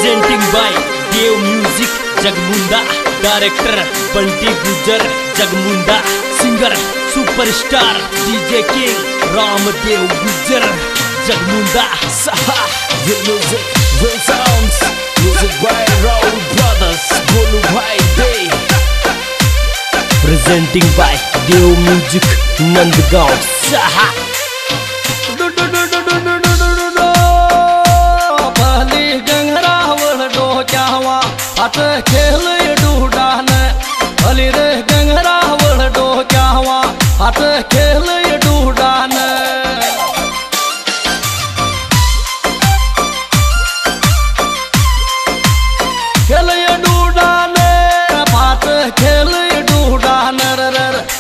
Presenting by Dev music Jagmunda, director Bunty Gujar Jagmunda, singer superstar DJ king Ramdev Gujar Jagmunda. Music sounds, music by Rahul brothers, Golu भाई दे। Presenting by Dev music Nandgaon Saha. हाथ खेल डूडान भली रे गंगरा वड़ डो क्या हुआ हाथ खेल डूडान खेल डूडान हाथ खेल डूडान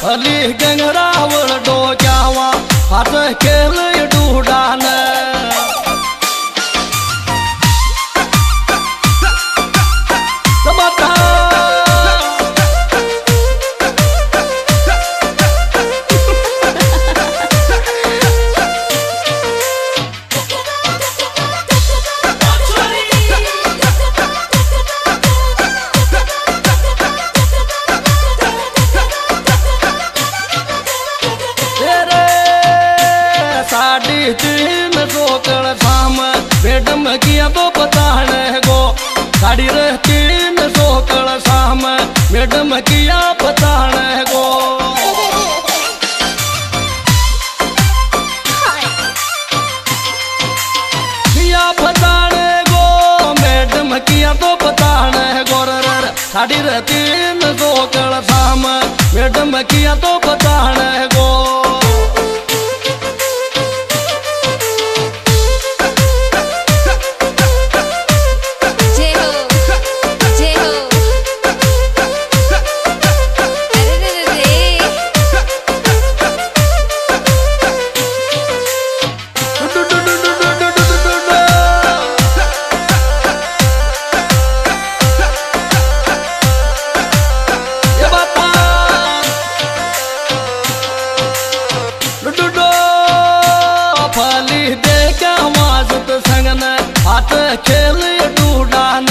भली गंगरा वड़ डो क्या हुआ हाथ खेल डूडान तीन सोकड़ शाम मैडम किया तो बताने गो साड़ी रे तीन सोकड़ शाम मैडम किया बताने गो किया बताने गो मैडम किया तो बताने गो साड़ी रे तीन सोकड़ शाम मैडम किया तो बताने गो हाथ खेल डूडान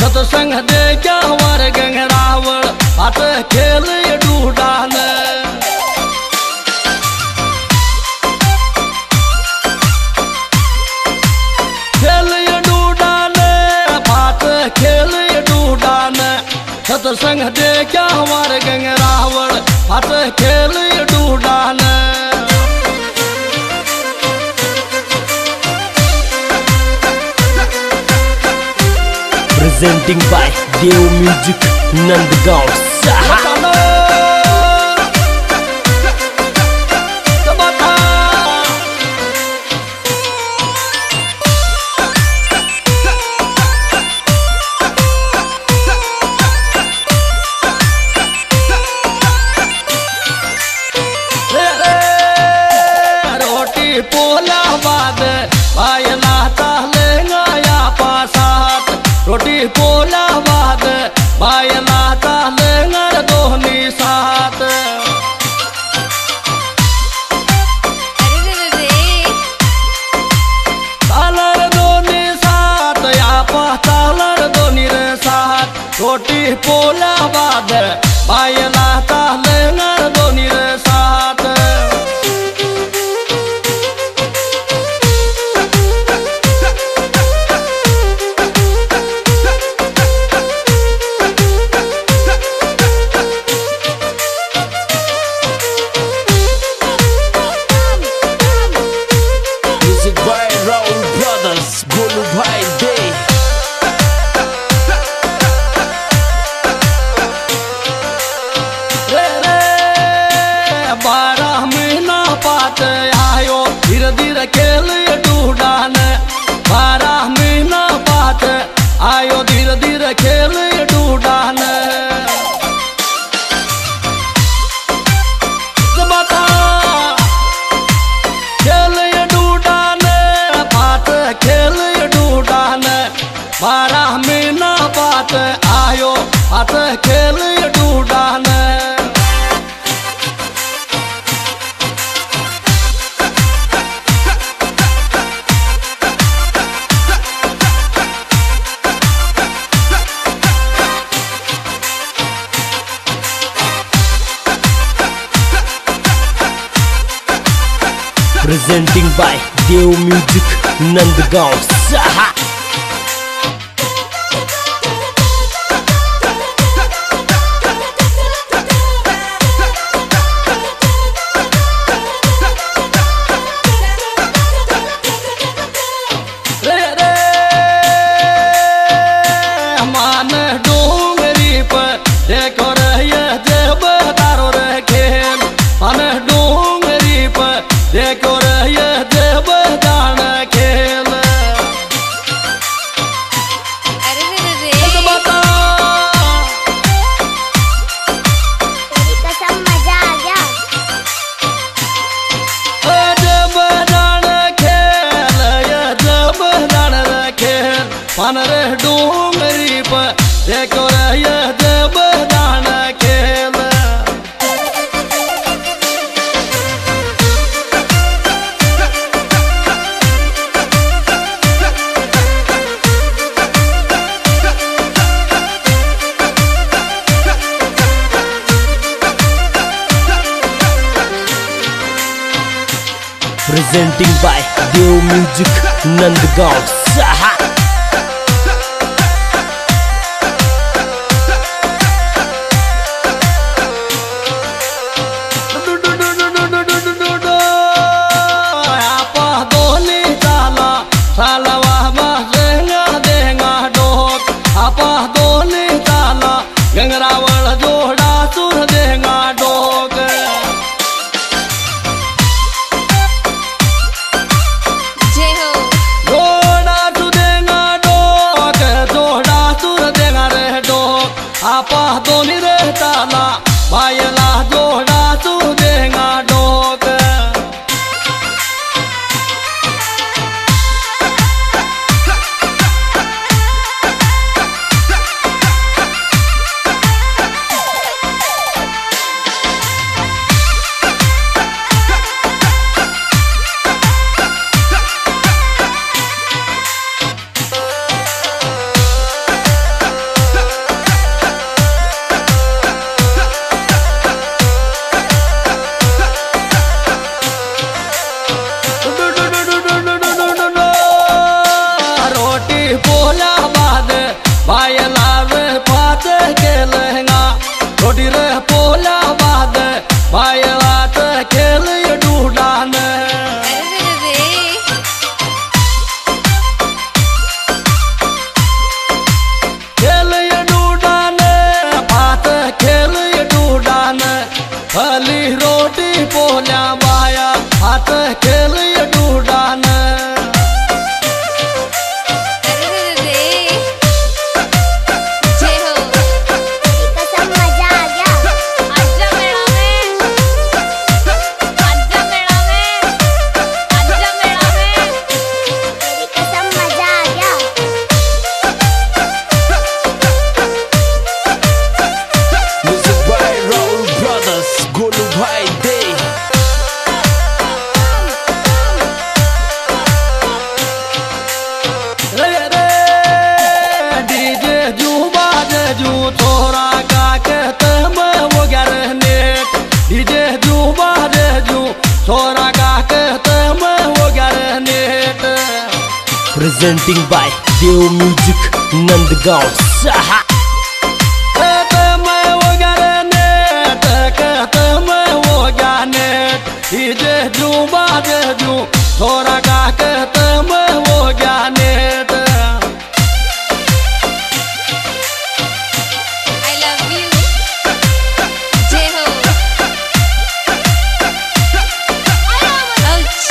सत्संग दे क्या हमारे गंगरावड़ हाथ खेल डूडान खेल डूडान हाथ खेल डूडान सत्संग दे क्या हमारे गंगरावड़ हाथ खेल डूडान presenting by Dev music Nandgaon Saha. रोटी पोला बाद पायला तालेंगा या पासात रोटी पोला बाद पायला तालेंगा दोहनी साथ तालर दोनी साथ या तालर दोनी रे साथ रोटी पोला बाद पायला तालेंगा दोनी रे साथ गोलू भाई दे। बारह महीना पात आयो धीरे धीरे खेल डूडान 12 महीना पात आयो धीरे धीरे खेल डूडान खेल डूडान 12 महीना बात आयो हाथ खेल डूडान Presenting by Dev Music Nandgaon Saha. देखो रहिए देव जान खेल। अरे रे बता तेरी कसम मजा आ गया। देव जान खेल, ये देव जान खेल। मन रे डूंगरी पर देखो रहिए देव जान खेल। Presenting by Dev Music Nandgaon Saha. गंगरावल जोड़ा सुर देगा डोक। जय हो जोड़ा सुर देगा डोक, जोड़ा सुर देगा रे डोक। आपा दोनी रे ताला भाईला जोड़ा सुर देगा डोक। बोला बाद भाई लाव पात के लहंगा। रोटी रे पोला बाद भाई लात खेल डूडान। अरे रे खेल डूडान पात खेल डूडान। फली रोटी पोला बाया हाथ खेल डूडान। जय हो तेरी कसम मजा आ गया। आजा मेरा में, आजा मेरा में, आजा मेरा में। तेरी कसम मजा आ गया। Music by Raul Brothers, Golu Bhai Dey. रे रे डीजे जू बाजे जू थोड़ा का कहते मैं वो गरनेट। डीजे जू बाजे जू थोड़ा का कहते मैं वो गरनेट। Presenting by Dev Music Nandgaon Saha. कहते मैं वो गरनेट, कहते मैं वो गरनेट। डीजे जू बाजे जू थोड़ा का कहते मैं वो गरनेट। I love you। जय हो ouch।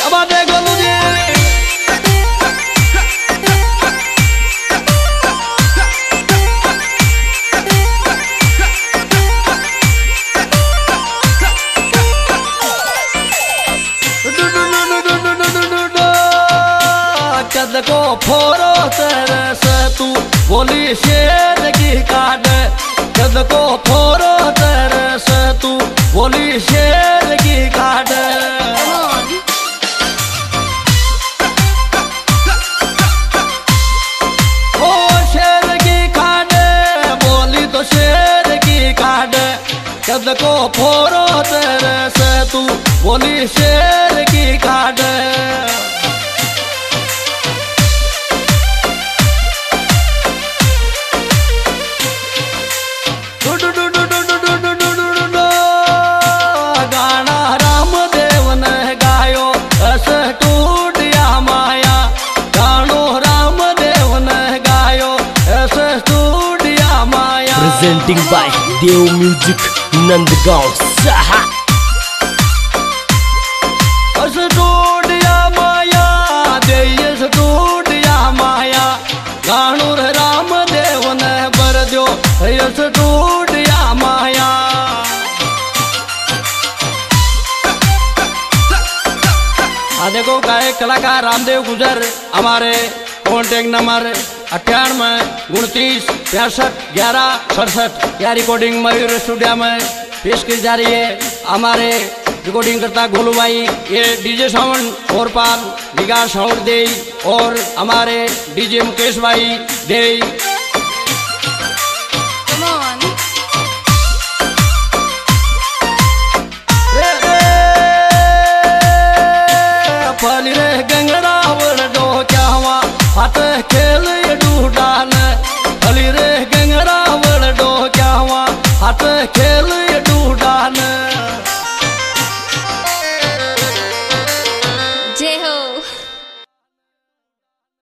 अब देखो मुझे कद को फोरो तेरे से तू बोली शेर की काट। कद को फोरो तेरे से तू बोली शेर की काट। Come on। ओ शेर की काट बोली तो शेर की काट। कद को फोरो तेरे से तू बोली शेर की काट गाना रामदेव ने गायो ऐसे टूटिया माया गानो रामदेव ने गायो ऐसे टूटिया माया Presenting by Dev Music Nandgaon Saha ऐसे टूटिया माया देय से टूटिया माया गानो रामदेव ने बर दो ऐसे टूटिया माया देखो गायक कलाकार रामदेव गुजर हमारे कॉन्टेक्ट नंबर 98 29 65 11 67 यह रिकॉर्डिंग मयूर स्टूडियो में पेश की जा रही है। हमारे रिकॉर्डिंग करता गोलू भाई, ये डीजे साउंड और पाल निगाह साउंड दे और हमारे डीजे मुकेश भाई दे फली रे गंगरा वरडो क्या हुआ हाथ खेल ये डूडान फली रे गंगरा वरडो क्या हुआ हाथ